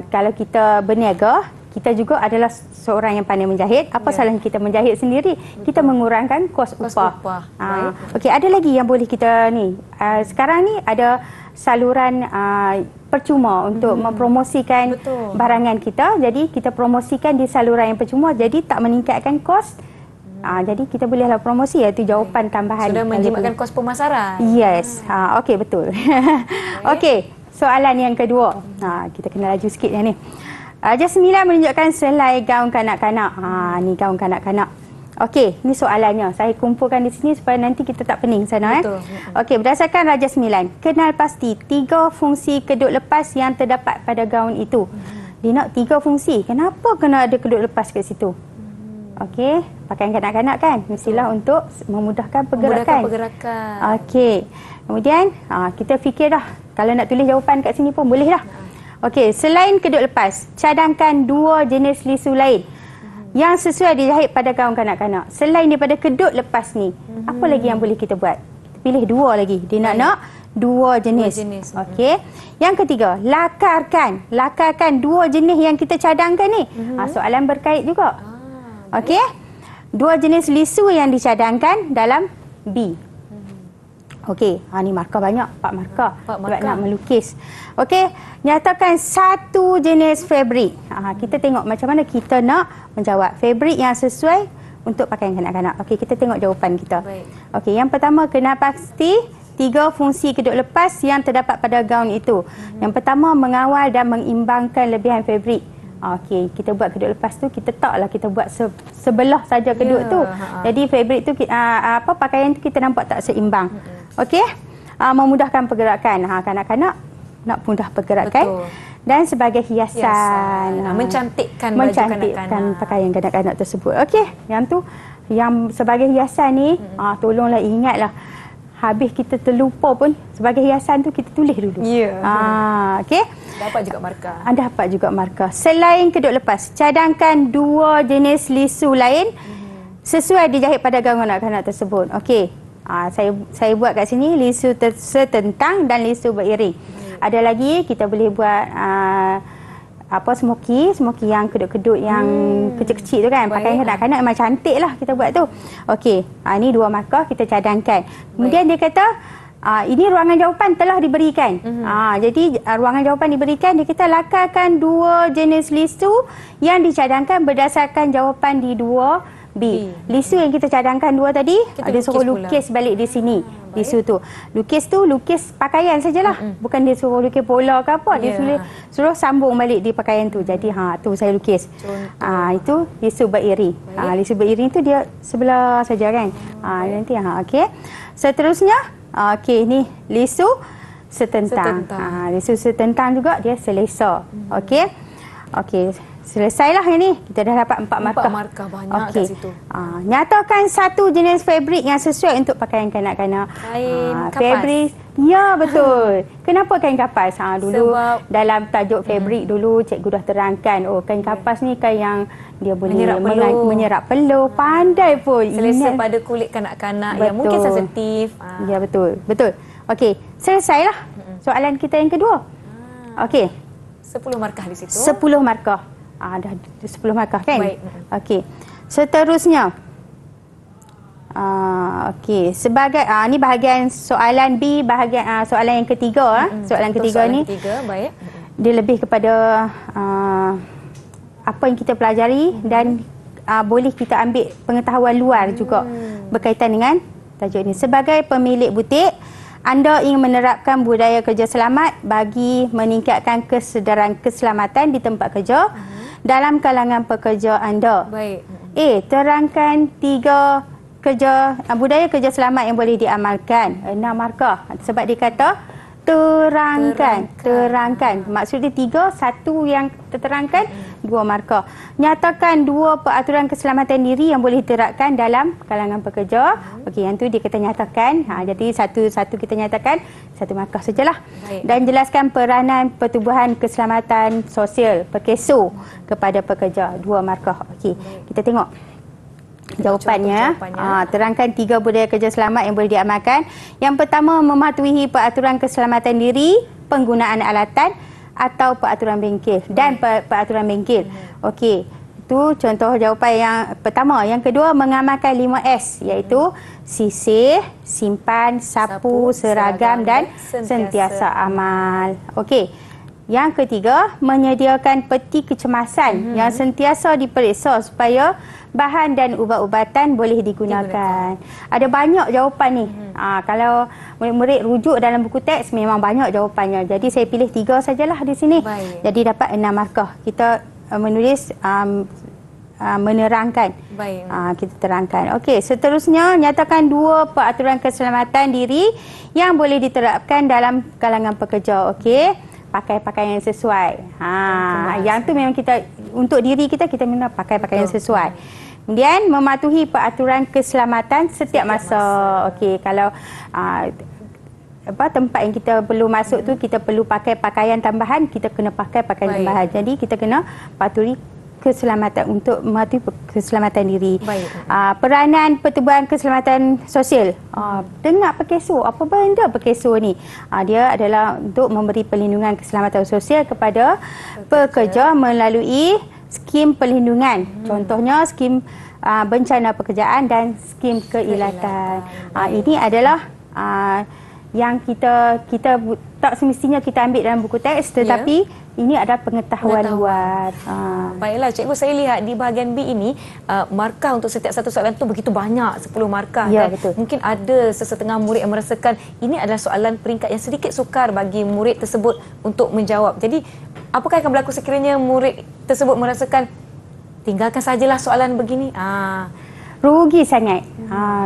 kalau kita berniaga, kita juga adalah seorang yang pandai menjahit. Apa salahnya kita menjahit sendiri? Kita mengurangkan kos upah. Okey, ada lagi yang boleh kita ni. Sekarang ni ada saluran percuma untuk mempromosikan barangan kita. Jadi kita promosikan di saluran yang percuma. Jadi tak meningkatkan kos. Jadi kita bolehlah promosi, iaitu jawapan tambahan. Sudah menjimatkan kos pemasaran. Yes. Okey, betul. Okey, soalan yang kedua. Kita kena laju sikit yang ni. Jasmila menunjukkan selai gaun kanak-kanak. Ni gaun kanak-kanak. Okey, ni soalannya. Saya kumpulkan di sini supaya nanti kita tak pening sana. Betul. Okey, berdasarkan Raja 9, kenal pasti 3 fungsi kedut lepas yang terdapat pada gaun itu. Dia nak 3 fungsi. Kenapa kena ada kedut lepas kat situ? Okey, pakaian kanak-kanak kan? Mestilah untuk memudahkan pergerakan. Okey. Kemudian, kita fikir dah. Kalau nak tulis jawapan kat sini pun boleh dah. Okey, selain kedut lepas, cadangkan 2 jenis lisu lain yang sesuai dijahit pada gaun kanak-kanak. Selain daripada kedut lepas ni, apa lagi yang boleh kita buat? Kita pilih 2 lagi. Dia nak 2 jenis. Okey. Yang ketiga, lakarkan 2 jenis yang kita cadangkan ni. Soalan berkait juga. Okey. 2 jenis lisu yang dicadangkan dalam B. Okey, ni markah banyak, 4 markah. Sebab nak melukis. Okey, nyatakan 1 jenis fabrik. Kita tengok macam mana kita nak menjawab. Fabrik yang sesuai untuk pakaian kanak-kanak. Okey, kita tengok jawapan kita. Okey, yang pertama, kenal pasti 3 fungsi kedut lepas yang terdapat pada gaun itu. Yang pertama, mengawal dan mengimbangkan lebihan fabrik. Okey, kita buat kedut lepas tu, kita taklah kita buat sebelah saja kedut tu. Jadi fabrik tu pakaian tu kita nampak tak seimbang. Okey, memudahkan pergerakan. Kanak-kanak nak mudah pergerakan. Dan sebagai hiasan. Mencantikkan baju kanak-kanak. Pakaian kanak-kanak tersebut. Okey, yang tu yang sebagai hiasan ni, tolonglah ingatlah. Habis kita terlupa pun, sebagai hiasan tu kita tulis dulu. Okey. Dapat juga markah. Dapat juga markah. Selain kedut lepas, cadangkan 2 jenis lisu lain sesuai dijahit pada gaun kanak-kanak tersebut. Okey. Saya buat kat sini lisu setentang dan lisu beriring. Ada lagi kita boleh buat smoky yang kedut-kedut yang kecil-kecil tu kan. Pakaian kanak-kanak memang cantik lah kita buat tu. Okey, ni 2 markah kita cadangkan. Kemudian dia kata ini ruangan jawapan telah diberikan. Jadi ruangan jawapan diberikan, dia kata lakarkan 2 jenis lisu yang dicadangkan berdasarkan jawapan di 2B. Lisu yang kita cadangkan 2 tadi, dia suruh lukis balik di sini. Lisu tu. Lukis pakaian sajalah. Bukan dia suruh lukis pola ke apa. Dia suruh sambung balik di pakaian tu. Jadi tu saya lukis. Itu lisu beriring. Lisu beriring tu dia sebelah saja kan. Nanti okey. Seterusnya okey, ni lisu setentang. Lisu setentang juga dia selesa. Okey. Okey. selesailah yang ni. Kita dah dapat 4 markah. 4 markah banyak kat situ. Nyatakan satu jenis fabrik yang sesuai untuk pakaian kanak-kanak. Kain kapas. Fabrik. Ya, betul. Kenapa kain kapas? Dulu Sebab dalam tajuk fabrik dulu cikgu dah terangkan, kain kapas ni kain yang dia boleh menyerap peluh. Pandai pun. Selesa pada kulit kanak-kanak yang mungkin sensitif. Ya, betul. Betul. Okey, selesailah soalan kita yang kedua. Okey. 10 markah di situ. 10 markah. Dah 10 markah kan? Baik. Okey. Seterusnya. Okey, sebagai ni bahagian soalan B, bahagian soalan yang ketiga. Soalan ketiga ni. Baik. Dia lebih kepada apa yang kita pelajari dan boleh kita ambil pengetahuan luar juga berkaitan dengan tajuk ini. Sebagai pemilik butik, anda ingin menerapkan budaya kerja selamat bagi meningkatkan kesedaran keselamatan di tempat kerja dalam kalangan pekerja anda. Baik. Terangkan 3 budaya kerja selamat yang boleh diamalkan. 6 markah. Sebab dia kata terangkan. Maksudnya 3, 1 yang terterangkan, 2 markah. Nyatakan 2 peraturan keselamatan diri yang boleh diterapkan dalam kalangan pekerja. Okey, yang tu dia kata nyatakan. Jadi satu kita nyatakan, 1 markah sajalah. Baik. Dan jelaskan peranan pertubuhan keselamatan sosial PERKESO kepada pekerja, 2 markah. Okey, kita tengok jawapannya. Terangkan 3 budaya kerja selamat yang boleh diamalkan. Yang pertama, mematuhi peraturan keselamatan diri, penggunaan alatan atau peraturan bengkel dan peraturan bengkel. Okey, itu contoh jawapan yang pertama. Yang kedua, mengamalkan 5S, iaitu sisir, simpan, sapu, seragam dan sentiasa amal. Okey. Yang ketiga, menyediakan peti kecemasan yang sentiasa diperiksa supaya bahan dan ubat-ubatan boleh digunakan. Ada banyak jawapan ni. Kalau murid-murid rujuk dalam buku teks, memang banyak jawapannya. Jadi saya pilih 3 sajalah di sini. Baik. Jadi dapat 6 markah. Kita menulis menerangkan. Baik. Kita terangkan. Okey, seterusnya nyatakan 2 peraturan keselamatan diri yang boleh diterapkan dalam kalangan pekerja. Okey. Pakai pakaian yang sesuai. Yang tu memang kita untuk diri kita kena pakai pakaian yang sesuai. Kemudian mematuhi peraturan keselamatan setiap masa. Okey, kalau tempat yang kita perlu masuk tu kita perlu pakai pakaian tambahan, kita kena pakai pakaian tambahan. Jadi kita kena patuhi keselamatan untuk mematuhi keselamatan diri. Peranan pertubuhan keselamatan sosial. Dengar PERKESO. Apa benda PERKESO ni? Dia adalah untuk memberi perlindungan keselamatan sosial kepada pekerja melalui skim perlindungan. Contohnya skim bencana pekerjaan dan skim keilatan. Ini adalah yang kita tak semestinya kita ambil dalam buku teks, tetapi ini adalah pengetahuan luar. Baiklah cikgu, saya lihat di bahagian B ini markah untuk setiap satu soalan tu begitu banyak, 10 markah. Ya, dan betul. mungkin ada sesetengah murid yang merasakan ini adalah soalan peringkat yang sedikit sukar bagi murid tersebut untuk menjawab. Jadi apakah akan berlaku sekiranya murid tersebut merasakan tinggalkan sajalah soalan begini? Rugi sangat.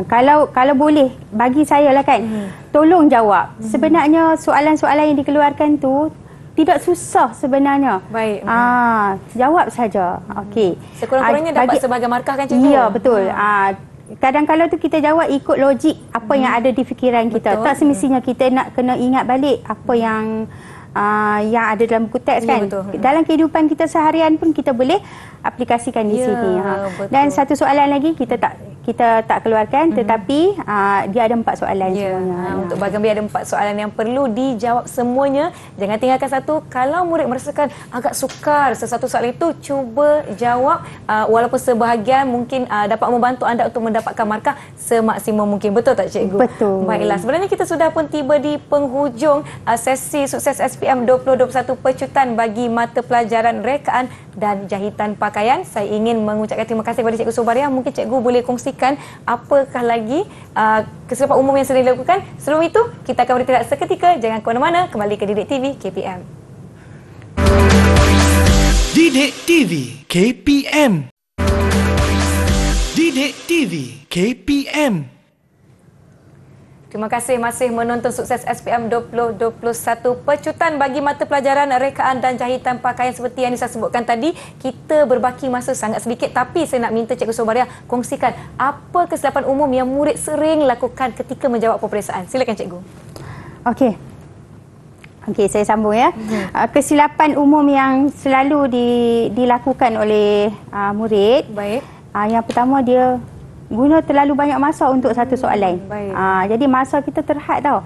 Kalau boleh bagi saya lah kan, tolong jawab. Sebenarnya soalan-soalan yang dikeluarkan tu tidak susah sebenarnya. Baik. Jawab saja. Okey. Sekurang-kurangnya dapat sebagai markah kan cikgu? Ya, betul. Kadang-kadang tu kita jawab ikut logik apa yang ada di fikiran kita. Betul. Tak semestinya kita nak kena ingat balik apa yang ada dalam buku teks kan. Betul. Dalam kehidupan kita seharian pun kita boleh aplikasikan di sini. Dan satu soalan lagi kita tak keluarkan, tetapi dia ada 4 soalan semuanya. Untuk bahagian B ada 4 soalan yang perlu dijawab semuanya. Jangan tinggalkan satu. Kalau murid merasakan agak sukar sesuatu soalan itu, cuba jawab walaupun sebahagian mungkin dapat membantu anda untuk mendapatkan markah semaksimum mungkin. Betul tak cikgu? Betul. Baiklah, sebenarnya kita sudah pun tiba di penghujung sesi sukses SPM 2021 pecutan bagi mata pelajaran rekaan dan jahitan pakaian. Saya ingin mengucapkan terima kasih kepada Cikgu Subaria. Mungkin cikgu boleh kongsikan apakah lagi kesilapan umum yang sedang dilakukan. Sebelum itu, kita akan beristirahat seketika. Jangan ke mana-mana. Kembali ke Didik TV KPM. Didik TV KPM. Didik TV KPM. Terima kasih masih menonton Sukses SPM 2021. Pecutan bagi mata pelajaran rekaan dan jahitan pakaian seperti yang saya sebutkan tadi. Kita berbaki masa sangat sedikit, tapi saya nak minta Cikgu Sobariah kongsikan apa kesilapan umum yang murid sering lakukan ketika menjawab peperiksaan. Silakan Cikgu. Okey, saya sambung ya. Kesilapan umum yang selalu dilakukan oleh murid. Baik. Yang pertama, dia guna terlalu banyak masa untuk satu soalan. Jadi masa kita terhad tau.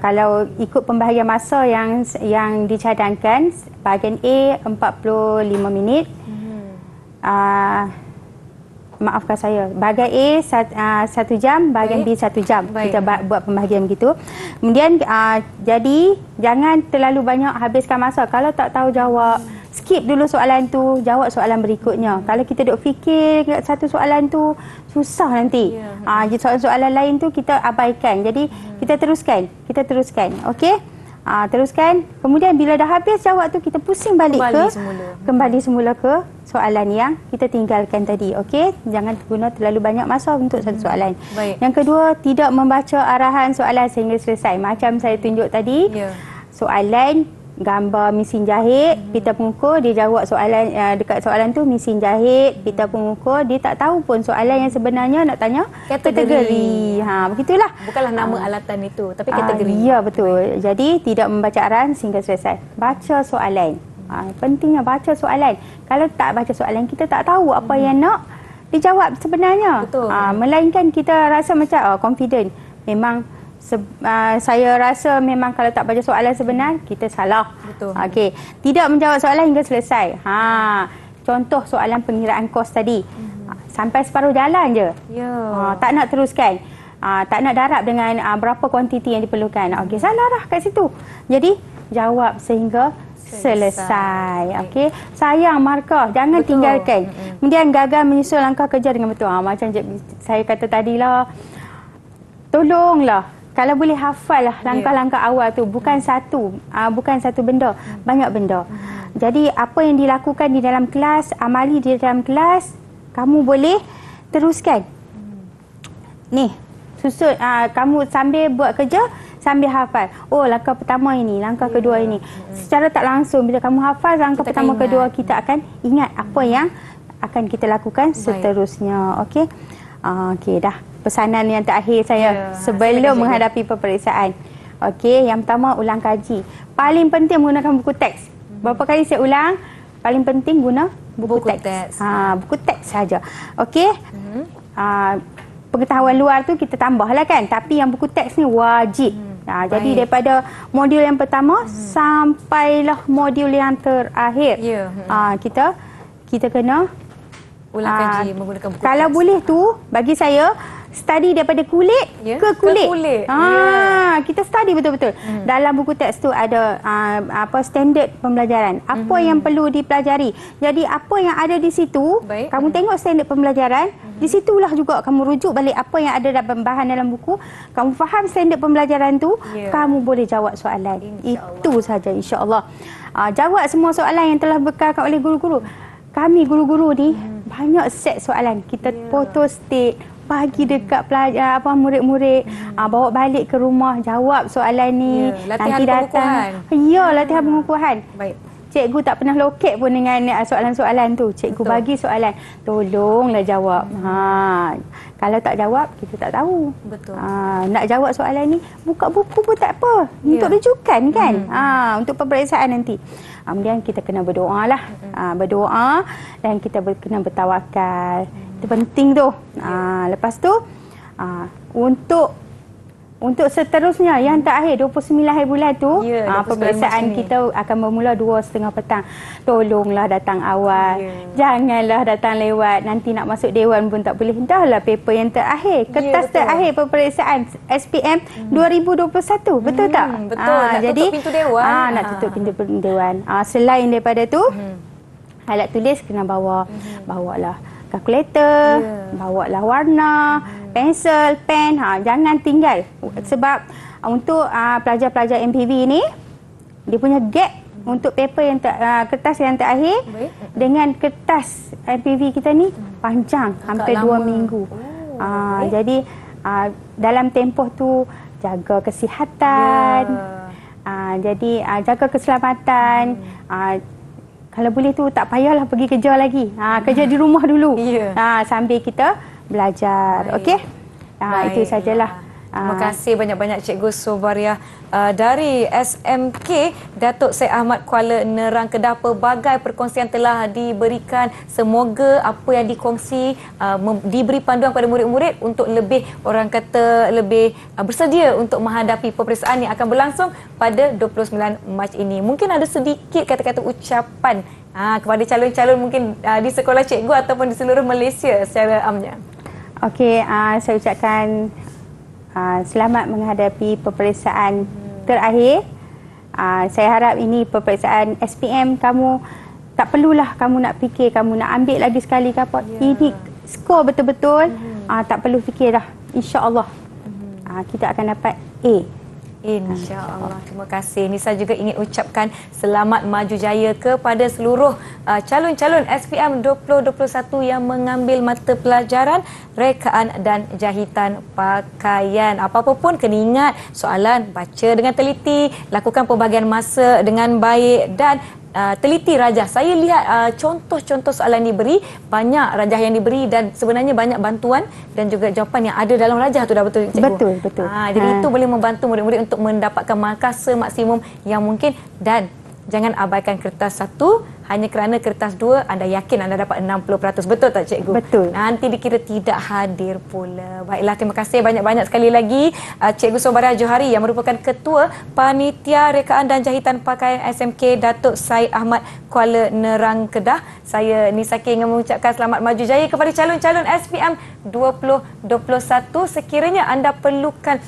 Kalau ikut pembahagian masa yang dicadangkan, bahagian A 45 minit. Maafkan saya. Bahagian A 1 jam, bahagian B 1 jam. Kita buat pembahagian begitu. Kemudian jadi jangan terlalu banyak habiskan masa. Kalau tak tahu jawab, skip dulu soalan tu, jawab soalan berikutnya. Kalau kita duk fikir satu soalan tu, susah nanti. Soalan-soalan lain tu kita abaikan. Jadi kita teruskan. Okey? Teruskan. Kemudian bila dah habis jawab tu, kita pusing balik kembali semula ke soalan yang kita tinggalkan tadi. Okey? Jangan guna terlalu banyak masa untuk satu soalan. Yang kedua, tidak membaca arahan soalan sehingga selesai. Macam saya tunjuk tadi, soalan gambar mesin jahit, pita pengukur, dia jawab soalan dekat soalan tu mesin jahit, pita pengukur, dia tak tahu pun soalan yang sebenarnya nak tanya kategori. Begitulah. Bukanlah nama alatan itu, tapi kategori. Ya, betul. Jadi tidak membaca arahan sehingga selesai. Baca soalan. Pentingnya baca soalan. Kalau tak baca soalan, kita tak tahu apa yang nak dijawab sebenarnya. Betul. Melainkan kita rasa macam confident. Memang saya rasa memang kalau tak baca soalan sebenar, kita salah. Betul. Okey. Tidak menjawab soalan hingga selesai. Contoh soalan pengiraan kos tadi. Sampai separuh jalan je. Tak nak teruskan. Tak nak darab dengan berapa kuantiti yang diperlukan. Okey, salah dah kat situ. Jadi, jawab sehingga selesai. Okey. Sayang markah, jangan tinggalkan. Kemudian gagal menyusun langkah kerja dengan betul. Macam saya kata tadilah, tolonglah. Kalau boleh hafal lah langkah-langkah awal tu, bukan satu benda, banyak benda. Jadi apa yang dilakukan di dalam kelas, amali di dalam kelas, kamu boleh teruskan. Ni, susun, kamu sambil buat kerja, sambil hafal. Oh, langkah pertama ini, langkah kedua ini. Secara tak langsung, bila kamu hafal langkah pertama, kedua, kita akan ingat apa yang akan kita lakukan seterusnya. Okey? Okey, dah. Pesanan yang terakhir saya sebelum menghadapi peperiksaan. Okey, yang pertama, ulang kaji. Paling penting menggunakan buku teks. Berapa kali saya ulang, paling penting guna buku teks. Buku teks saja. Okey. Pengetahuan luar tu kita tambahlah kan, tapi yang buku teks ni wajib. Jadi daripada modul yang pertama sampailah modul yang terakhir. Kita kena ulang kaji menggunakan buku kalau teks. boleh tu, bagi saya, study daripada kulit ke kulit. Kita study betul-betul. Dalam buku teks tu ada standard pembelajaran. Apa yang perlu dipelajari. Jadi apa yang ada di situ, kamu tengok standard pembelajaran, di situlah juga kamu rujuk balik apa yang ada dalam bahan dalam buku. Kamu faham standard pembelajaran tu, kamu boleh jawab soalan. Itu saja, insya-Allah. Jawab semua soalan yang telah bekalkan oleh guru-guru. Kami guru-guru ni banyak set soalan. Kita foto state, bagi dekat pelajar, murid-murid, bawa balik ke rumah, jawab soalan ni. Latihan nanti pengukuhan. Latihan pengukuhan. Baik. Cikgu tak pernah loket pun dengan soalan-soalan tu. Cikgu bagi soalan, tolonglah jawab. Kalau tak jawab, kita tak tahu. Betul. Nak jawab soalan ni, buka buku pun tak apa. Untuk rujukan kan. Untuk peperiksaan nanti. Kemudian kita kena berdoa lah. Berdoa dan kita kena bertawakal. Itu penting tu. Lepas tu, untuk seterusnya, yang terakhir 29 hari bulan tu, peperiksaan kita akan bermula 2:30 petang. Tolonglah datang awal. Janganlah datang lewat. Nanti nak masuk dewan pun tak boleh. Dahlah paper yang terakhir. Kertas terakhir peperiksaan SPM 2021. Betul tak? Betul. Nak tutup pintu dewan. Nak tutup pintu dewan. Selain daripada tu, alat tulis kena bawa. Bawalah kalkulator, bawalah warna, pensel, pen, jangan tinggal. Sebab untuk pelajar-pelajar MPV ni, dia punya gap untuk paper yang kertas yang terakhir dengan kertas MPV kita ni panjang, hampir 2 minggu. Jadi dalam tempoh tu jaga kesihatan. Jadi jaga keselamatan. Kalau boleh tu tak payahlah pergi kerja lagi. Kerja di rumah dulu. Sambil kita belajar. Okey? Itu sajalah. Terima kasih banyak-banyak Cikgu Sobariah dari SMK Datuk Syed Ahmad Kuala Nerang Kedah. Pelbagai perkongsian telah diberikan. Semoga apa yang dikongsi diberi panduan kepada murid-murid untuk lebih, orang kata, lebih bersedia untuk menghadapi peperiksaan yang akan berlangsung pada 29 Mac ini. Mungkin ada sedikit kata-kata ucapan kepada calon-calon mungkin di sekolah cikgu ataupun di seluruh Malaysia secara amnya. Okey, saya ucapkan selamat menghadapi peperiksaan terakhir. Saya harap ini peperiksaan SPM kamu tak perlulah kamu nak fikir kamu nak ambil lagi sekali ke apa. Ini skor betul-betul. Tak perlu fikir dah. InsyaAllah kita akan dapat A. InsyaAllah. Terima kasih. Nisa juga ingin ucapkan selamat maju jaya kepada seluruh calon-calon SPM 2021 yang mengambil mata pelajaran rekaan dan jahitan pakaian. Apa-apa pun kena ingat soalan, baca dengan teliti, lakukan pembahagian masa dengan baik dan teliti rajah. Saya lihat contoh-contoh soalan diberi, banyak rajah yang diberi dan sebenarnya banyak bantuan dan juga jawapan yang ada dalam rajah tu dah betul cikgu. Betul. Jadi itu boleh membantu murid-murid untuk mendapatkan markah semaksimum yang mungkin dan jangan abaikan kertas 1 hanya kerana kertas 2 anda yakin anda dapat 60%. Betul tak cikgu? Betul. Nanti dikira tidak hadir pula. Baiklah, terima kasih banyak-banyak sekali lagi Cikgu Sobariah Johari yang merupakan Ketua Panitia Rekaan dan Jahitan Pakaian SMK Datuk Syed Ahmad Kuala Nerang Kedah. Saya Nisa ingin mengucapkan selamat maju jaya kepada calon-calon SPM 2021. Sekiranya anda perlukan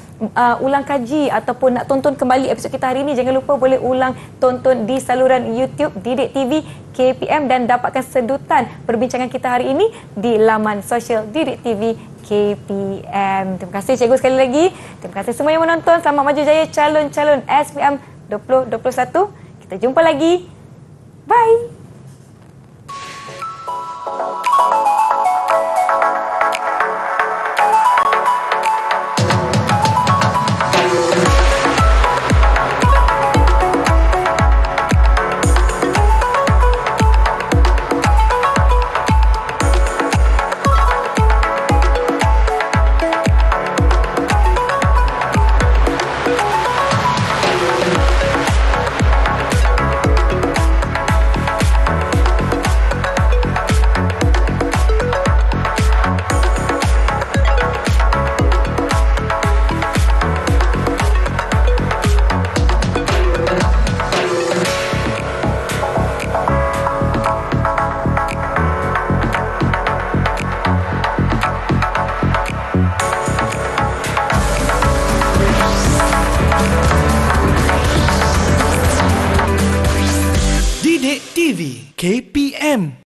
ulang kaji ataupun nak tonton kembali episod kita hari ini, jangan lupa boleh ulang tonton di saluran YouTube Didik TV KPM dan dapatkan sedutan perbincangan kita hari ini di laman sosial Didik TV KPM. Terima kasih cikgu sekali lagi. Terima kasih semua yang menonton. Selamat maju jaya calon-calon SPM 2021. Kita jumpa lagi. Bye. Didik TV KPM